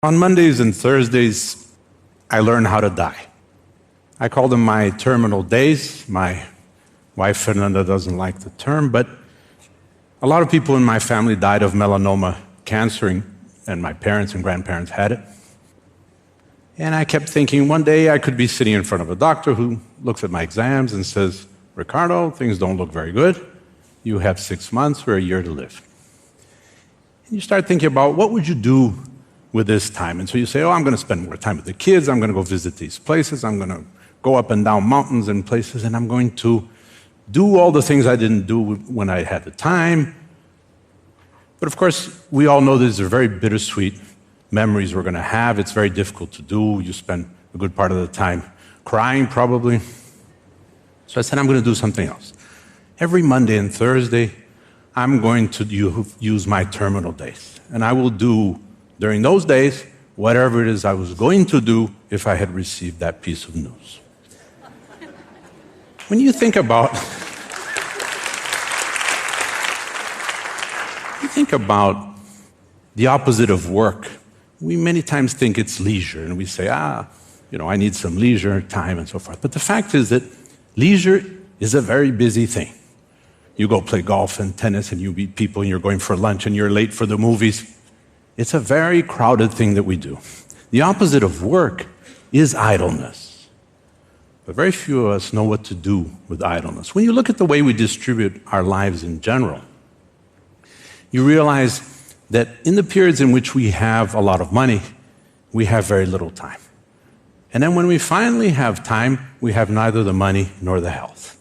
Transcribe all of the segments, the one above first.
On Mondays and Thursdays, I learn how to die. I call them my terminal days. My wife, Fernanda, doesn't like the term, but a lot of people in my family died of melanoma cancer, and my parents and grandparents had it. And I kept thinking one day I could be sitting in front of a doctor who looks at my exams and says, "Ricardo, things don't look very good. You have 6 months or a year to live." And you start thinking about what would you do with this time. And so you say, I'm going to spend more time with the kids. I'm going to go visit these places. I'm going to go up and down mountains and places, and I'm going to do all the things I didn't do when I had the time. But of course, we all know these are very bittersweet memories we're going to have. It's very difficult to do. You spend a good part of the time crying, probably. So I said, I'm going to do something else. Every Monday and Thursday, I'm going to use my terminal days. And I will do, during those days, whatever it is I was going to do if I had received that piece of news. When you think about the opposite of work, we many times think it's leisure, and we say, I need some leisure time and so forth. But the fact is that leisure is a very busy thing. You go play golf and tennis, and you meet people, and you're going for lunch, and you're late for the movies. It's a very crowded thing that we do. The opposite of work is idleness. But very few of us know what to do with idleness. When you look at the way we distribute our lives in general, you realize that in the periods in which we have a lot of money, we have very little time. And then when we finally have time, we have neither the money nor the health.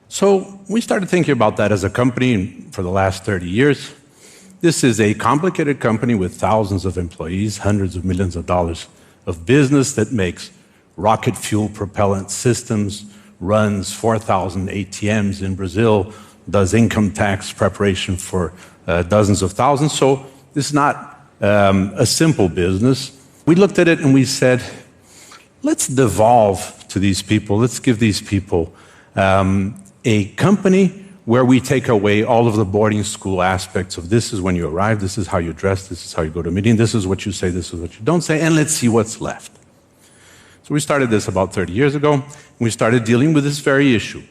So we started thinking about that as a company for the last 30 years. This is a complicated company with thousands of employees, hundreds of millions of dollars of business that makes rocket fuel propellant systems, runs 4,000 ATMs in Brazil, does income tax preparation for dozens of thousands. So this is not a simple business. We looked at it and we said, let's devolve to these people. Let's give these people a company where we take away all of the boarding school aspects of this is when you arrive, this is how you dress, this is how you go to a meeting, this is what you say, this is what you don't say, and let's see what's left. So we started this about 30 years ago, and we started dealing with this very issue.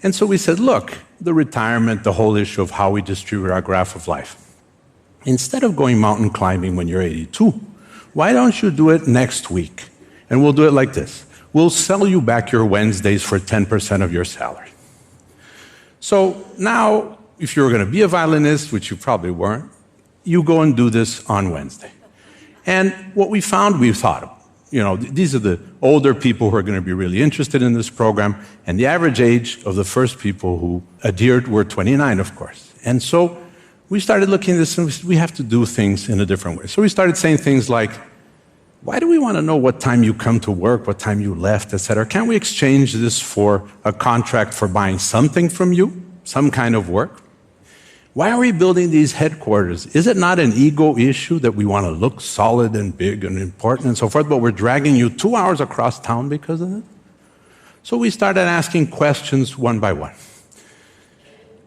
And so we said, look, the retirement, the whole issue of how we distribute our graph of life. Instead of going mountain climbing when you're 82, why don't you do it next week? And we'll do it like this. We'll sell you back your Wednesdays for 10% of your salary. So now, if you're going to be a violinist, which you probably weren't, you go and do this on Wednesday. And what we found, we thought, these are the older people who are going to be really interested in this program, and the average age of the first people who adhered were 29, of course. And so we started looking at this, and we have to do things in a different way. So we started saying things like, why do we want to know what time you come to work, what time you left, etc.? Can't we exchange this for a contract for buying something from you, some kind of work? Why are we building these headquarters? Is it not an ego issue that we want to look solid and big and important and so forth, but we're dragging you 2 hours across town because of it? So we started asking questions one by one.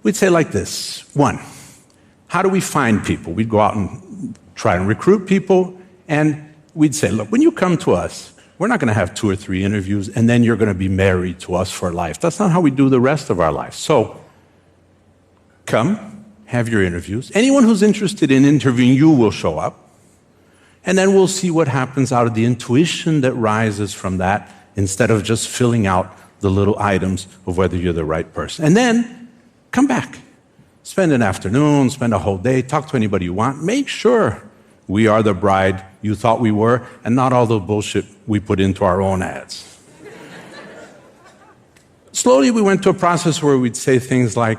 We'd say like this. 1, how do we find people? We'd go out and try and recruit people, and we'd say, look, when you come to us, we're not going to have 2 or 3 interviews, and then you're going to be married to us for life. That's not how we do the rest of our life. So come. Have your interviews. Anyone who's interested in interviewing you will show up. And then we'll see what happens out of the intuition that rises from that instead of just filling out the little items of whether you're the right person. And then come back. Spend an afternoon, spend a whole day, talk to anybody you want. Make sure we are the bride you thought we were and not all the bullshit we put into our own ads. Slowly we went to a process where we'd say things like,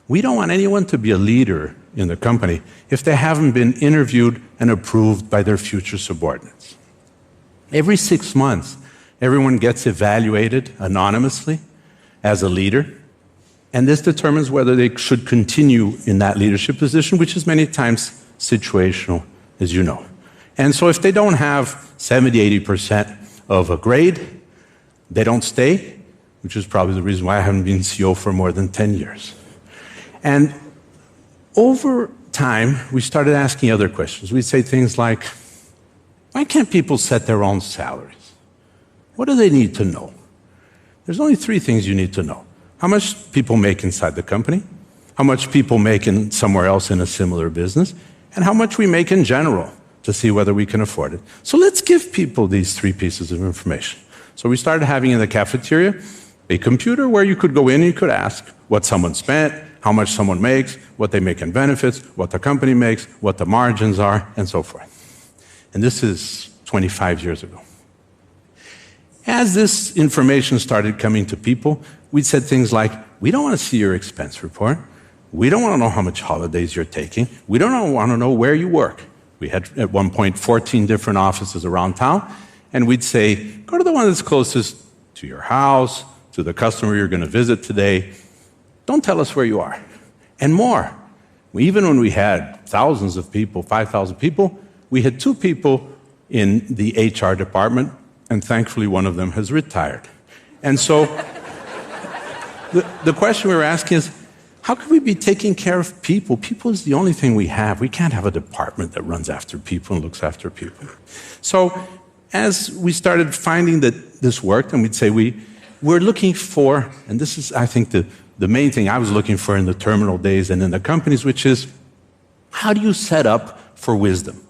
we don't want anyone to be a leader in the company if they haven't been interviewed and approved by their future subordinates. Every 6 months, everyone gets evaluated anonymously as a leader, and this determines whether they should continue in that leadership position, which is many times situational, as you know. And so if they don't have 70, 80% of a grade, they don't stay, which is probably the reason why I haven't been CEO for more than 10 years. And over time, we started asking other questions. We'd say things like, why can't people set their own salaries? What do they need to know? There's only 3 things you need to know. How much people make inside the company, how much people make in somewhere else in a similar business, and how much we make in general to see whether we can afford it. So let's give people these 3 pieces of information. So we started having in the cafeteria a computer where you could go in and you could ask what someone spent, how much someone makes, what they make in benefits, what the company makes, what the margins are, and so forth. And this is 25 years ago. As this information started coming to people, we said things like, we don't want to see your expense report. We don't want to know how much holidays you're taking. We don't want to know where you work. We had, at one point, 14 different offices around town, and we'd say, go to the one that's closest to your house, to the customer you're going to visit today. Don't tell us where you are. And more. Even when we had thousands of people, 5,000 people, we had 2 people in the HR department, and thankfully one of them has retired. And so the question we were asking is, how can we be taking care of people? People is the only thing we have. We can't have a department that runs after people and looks after people. So as we started finding that this worked, and we'd say we're looking for, and this is, I think, the main thing I was looking for in the terminal days and in the companies, which is, how do you set up for wisdom?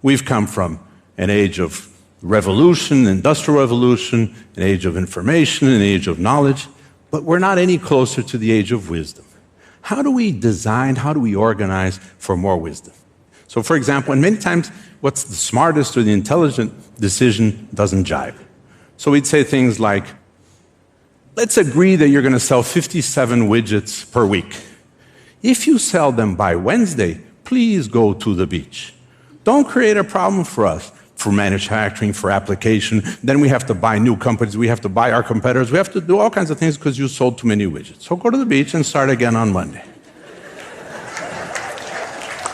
We've come from an age of revolution, industrial revolution, an age of information, an age of knowledge, but we're not any closer to the age of wisdom. How do we design, how do we organize for more wisdom? So, for example, and many times what's the smartest or the intelligent decision doesn't jibe. So we'd say things like, let's agree that you're going to sell 57 widgets per week. If you sell them by Wednesday, please go to the beach. Don't create a problem for us, for manufacturing, for application. Then we have to buy new companies, we have to buy our competitors, we have to do all kinds of things because you sold too many widgets. So go to the beach and start again on Monday.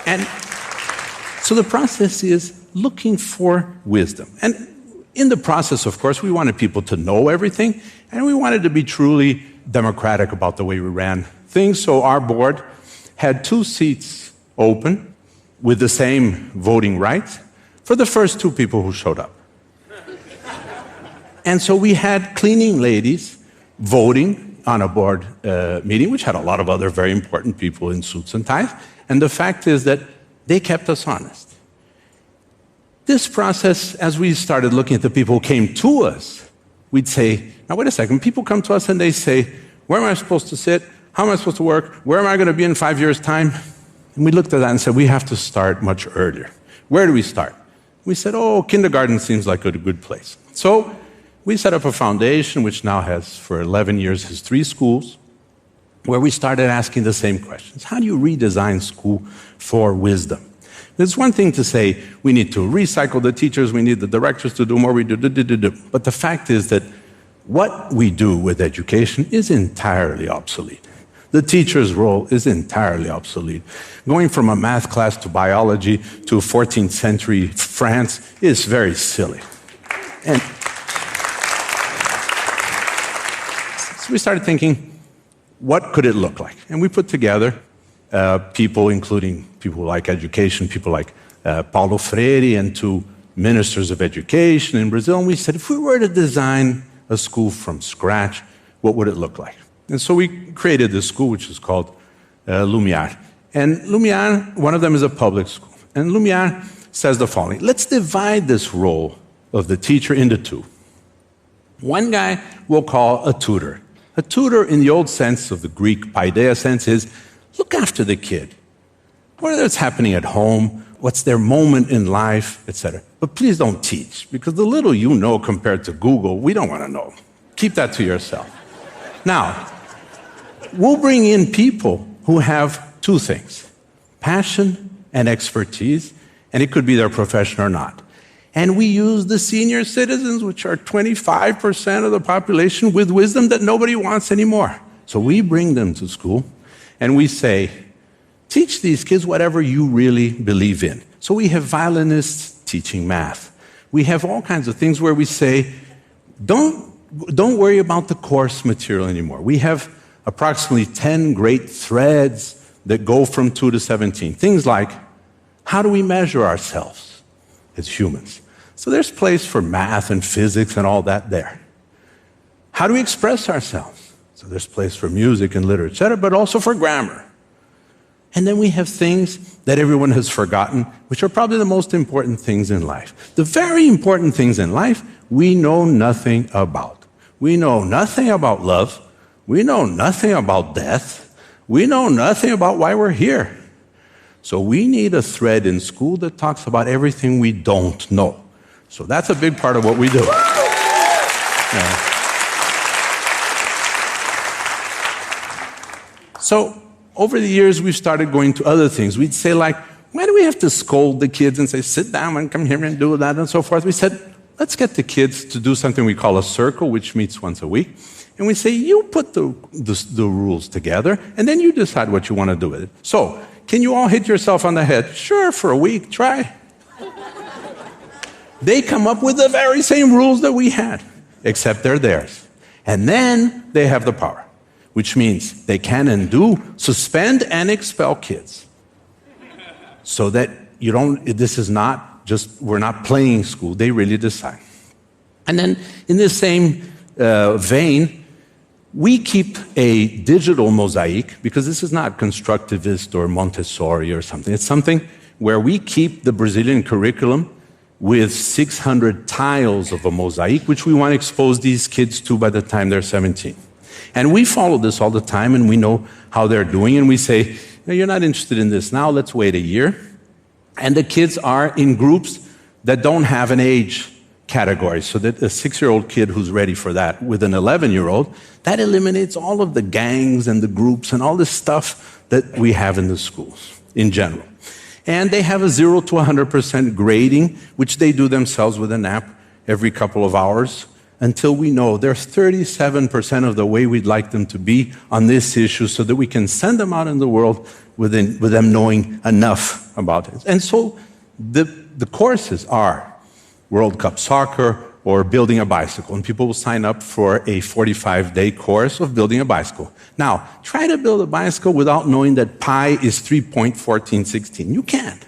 And so the process is looking for wisdom. And in the process, of course, we wanted people to know everything, and we wanted to be truly democratic about the way we ran things. So our board had 2 seats open with the same voting rights for the first 2 people who showed up. And so we had cleaning ladies voting on a board meeting, which had a lot of other very important people in suits and ties. And the fact is that they kept us honest. This process, as we started looking at the people who came to us, we'd say, now wait a second, people come to us and they say, where am I supposed to sit? How am I supposed to work? Where am I going to be in 5 years' time? And we looked at that and said, we have to start much earlier. Where do we start? We said, oh, kindergarten seems like a good place. So we set up a foundation, which now has, for 11 years, has 3 schools, where we started asking the same questions. How do you redesign school for wisdom? There's one thing to say, we need to recycle the teachers, we need the directors to do more, but the fact is that what we do with education is entirely obsolete. The teacher's role is entirely obsolete. Going from a math class to biology to 14th century France is very silly. And so we started thinking, what could it look like? And we put together people, including people who like education, people like Paulo Freire and 2 ministers of education in Brazil. And we said, if we were to design a school from scratch, what would it look like? And so we created this school, which is called Lumiar. And Lumiar, one of them is a public school. And Lumiar says the following: let's divide this role of the teacher into 2. One guy we'll call a tutor. A tutor, in the old sense of the Greek paideia sense, is look after the kid. What's happening at home, what's their moment in life, etc. But please don't teach, because the little you know compared to Google, we don't want to know. Keep that to yourself. Now, we'll bring in people who have 2 things, passion and expertise, and it could be their profession or not. And we use the senior citizens, which are 25% of the population, with wisdom that nobody wants anymore. So we bring them to school, and we say, teach these kids whatever you really believe in. So we have violinists teaching math. We have all kinds of things where we say, don't worry about the course material anymore. We have approximately 10 great threads that go from 2 to 17. Things like, how do we measure ourselves as humans? So there's place for math and physics and all that there. How do we express ourselves? So there's place for music and literature, etc., but also for grammar. And then we have things that everyone has forgotten, which are probably the most important things in life. The very important things in life, we know nothing about. We know nothing about love. We know nothing about death. We know nothing about why we're here. So we need a thread in school that talks about everything we don't know. So that's a big part of what we do. Yeah. So over the years, we've started going to other things. We'd say, like, why do we have to scold the kids and say, sit down and come here and do that and so forth? We said, let's get the kids to do something we call a circle, which meets once a week. And we say, you put the rules together, and then you decide what you want to do with it. So, can you all hit yourself on the head? Sure, for a week, try. They come up with the very same rules that we had, except they're theirs. And then they have the power, which means they can and do suspend and expel kids. So that this is not just, we're not playing school, they really decide. And then in this same vein, we keep a digital mosaic, because this is not constructivist or Montessori or something. It's something where we keep the Brazilian curriculum with 600 tiles of a mosaic, which we want to expose these kids to by the time they're 17. And we follow this all the time, and we know how they're doing, and we say, no, you're not interested in this now, let's wait a year. And the kids are in groups that don't have an age category, so that a 6-year-old kid who's ready for that with an 11-year-old, that eliminates all of the gangs and the groups and all this stuff that we have in the schools in general. And they have a 0 to 100% grading, which they do themselves with an app every couple of hours, until we know they're 37% of the way we'd like them to be on this issue, so that we can send them out in the world with them knowing enough about it. And so the courses are World Cup soccer or building a bicycle, and people will sign up for a 45-day course of building a bicycle. Now, try to build a bicycle without knowing that pi is 3.1416. You can't.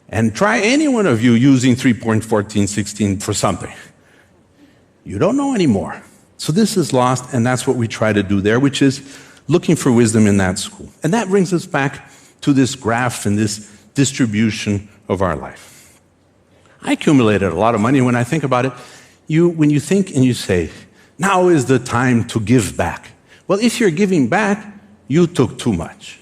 And try any one of you using 3.1416 for something. You don't know anymore. So this is lost, and that's what we try to do there, which is looking for wisdom in that school. And that brings us back to this graph and this distribution of our life. I accumulated a lot of money. When I think about it, when you think and you say, now is the time to give back. Well, if you're giving back, you took too much.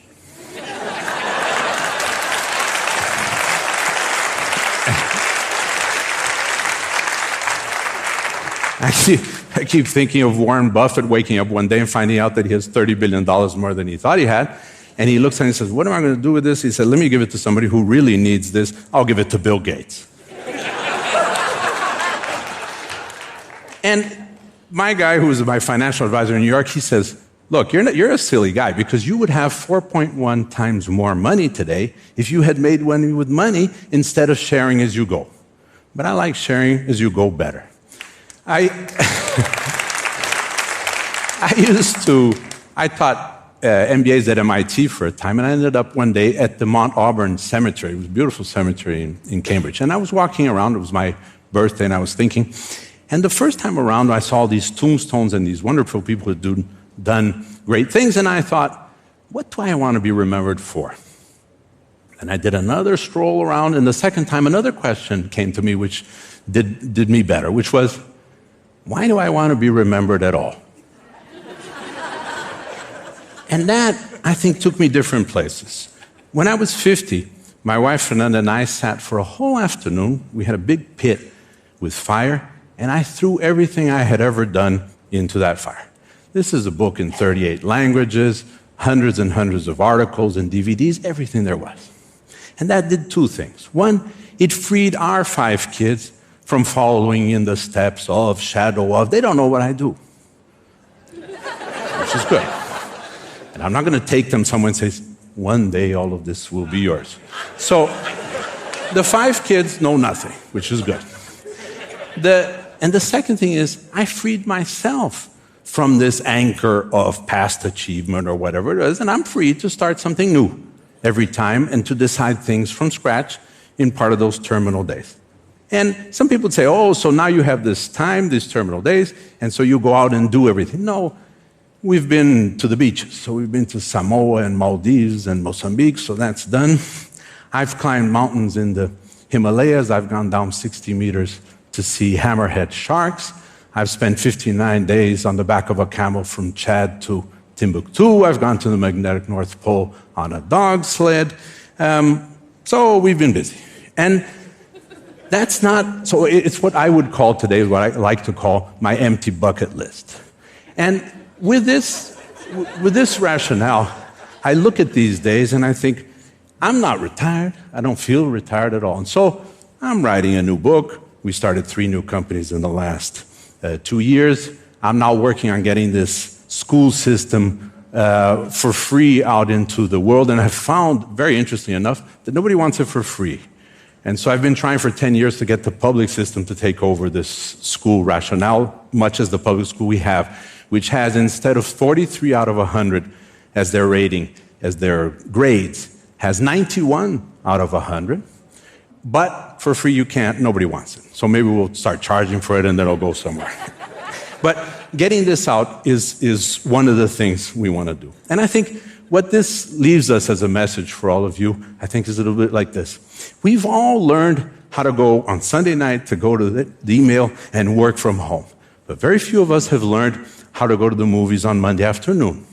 I keep thinking of Warren Buffett waking up one day and finding out that he has $30 billion more than he thought he had. And he looks at it and says, what am I going to do with this? He said, let me give it to somebody who really needs this. I'll give it to Bill Gates. And my guy, who was my financial advisor in New York, he says, look, you're a silly guy, because you would have 4.1 times more money today if you had made money with money instead of sharing as you go. But I like sharing as you go better. I taught MBAs at MIT for a time, and I ended up one day at the Mount Auburn Cemetery. It was a beautiful cemetery in Cambridge. And I was walking around, it was my birthday, and I was thinking, and the first time around, I saw these tombstones and these wonderful people who had done great things, and I thought, what do I want to be remembered for? And I did another stroll around, and the second time, another question came to me, which did me better, which was, why do I want to be remembered at all? And that, I think, took me different places. When I was 50, my wife Fernanda and I sat for a whole afternoon. We had a big pit with fire, and I threw everything I had ever done into that fire. This is a book in 38 languages, hundreds and hundreds of articles and DVDs, everything there was. And that did two things. One, it freed our 5 kids from following in the steps of, shadow of. They don't know what I do, which is good. And I'm not going to take them somewhere and say, one day all of this will be yours. So the 5 kids know nothing, which is good. And the second thing is, I freed myself from this anchor of past achievement or whatever it is, and I'm free to start something new every time and to decide things from scratch in part of those terminal days. And some people say, oh, so now you have this time, these terminal days, and so you go out and do everything. No, we've been to the beaches. So we've been to Samoa and Maldives and Mozambique, so that's done. I've climbed mountains in the Himalayas. I've gone down 60 meters to see hammerhead sharks. I've spent 59 days on the back of a camel from Chad to Timbuktu. I've gone to the magnetic North Pole on a dog sled. So we've been busy. And that's not, so it's what I would call today, what I like to call my empty bucket list. And with this rationale, I look at these days and I think, I'm not retired. I don't feel retired at all. And so I'm writing a new book. We started 3 new companies in the last 2 years. I'm now working on getting this school system for free out into the world. And I've found, very interestingly enough, that nobody wants it for free. And so I've been trying for 10 years to get the public system to take over this school rationale, much as the public school we have, which has, instead of 43 out of 100 as their rating, as their grades, has 91 out of 100. But for free you can't, nobody wants it. So maybe we'll start charging for it and then it'll go somewhere. But getting this out is one of the things we want to do. And I think what this leaves us as a message for all of you, I think, is a little bit like this. We've all learned how to go on Sunday night to go to the email and work from home. But very few of us have learned how to go to the movies on Monday afternoon.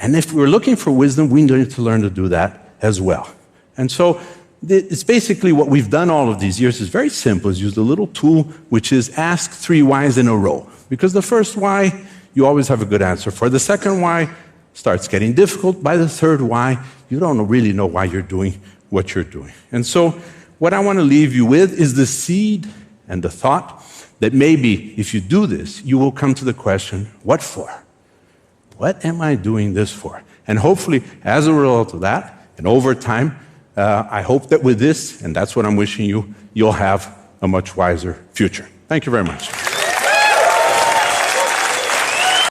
And if we're looking for wisdom, we need to learn to do that as well. And so it's basically what we've done all of these years is very simple. Is use a little tool, which is ask 3 whys in a row. Because the first why, you always have a good answer for. The second why starts getting difficult. By the third why, you don't really know why you're doing what you're doing. And so what I want to leave you with is the seed and the thought that maybe if you do this, you will come to the question, what for? What am I doing this for? And hopefully, as a result of that, and over time, I hope that with this, and that's what I'm wishing you, you'll have a much wiser future. Thank you very much.